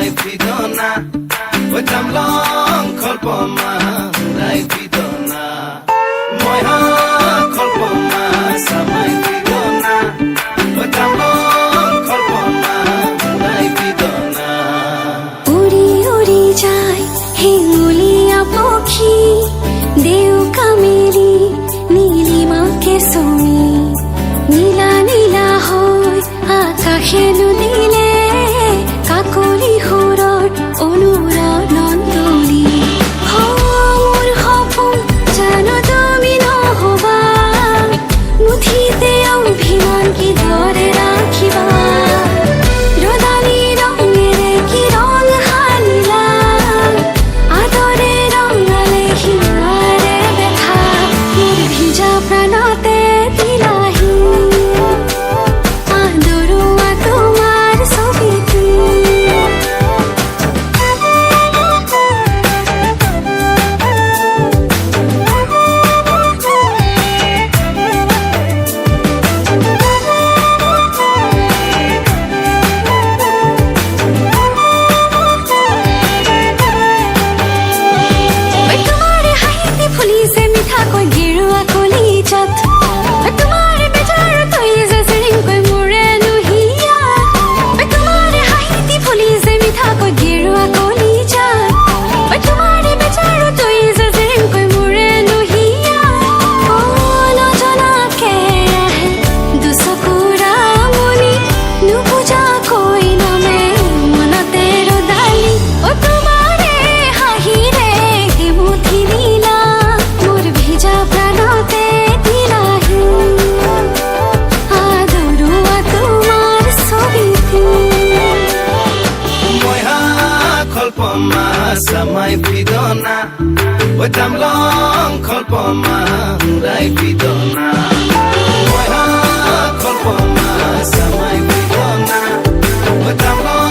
samai pidona oi tamlong kholpoma hurai pidona moi ha kholpoma samai pidona oi tamlong kholpoma hurai pidona উড়ি উড়ি যায় হিঙ্গুলিয়া পক্ষী দেউকা মেলি নীলিমাকে চুমি নীলা নীলা হয় আকাশে নুদিলে কাকলি সুৰৰ অনুৰণন তুলি মোৰ সপোন জানো তুমি নহবা মুঠিতে অভিমান কিদৰে ৰাখিবা ৰদালি ৰঙেৰে কি ৰং সানিলা আদৰে ৰঙালে হিমাৰে দেখা মোৰ ভিজা প্ৰাণতে দিলাহি আদৰুৱা তোমাৰ ছবিটো তোমাৰে হাঁহিতে ফুলিছে মিঠাকৈ গেৰুৱা কলিজাত তোমাৰে বেজাৰ তৈ যে চিৰিংকৈ মোৰে নুহিয়া তোমাৰে হাঁহিতে ফুলিছে মিঠাকৈ গেৰুৱা কলিজাত তোমাৰে বেজাৰ তৈ যে চিৰিংকৈ মোৰে নুহিয়া নজনাকে আহে দুচকুৰা মনি নুবুজাকৈ নামে মনতে ৰদালি তোমাৰে হাঁহিৰে মুঠি দিলা মোৰ ভিজা প্ৰাণতে দিলাহি আদৰুৱা তোমাৰ ছবিটো moi ha kholpoma samai pidona oi tamlong kholpoma hurai pidona moi ha kholpoma samai pidona oi tamlong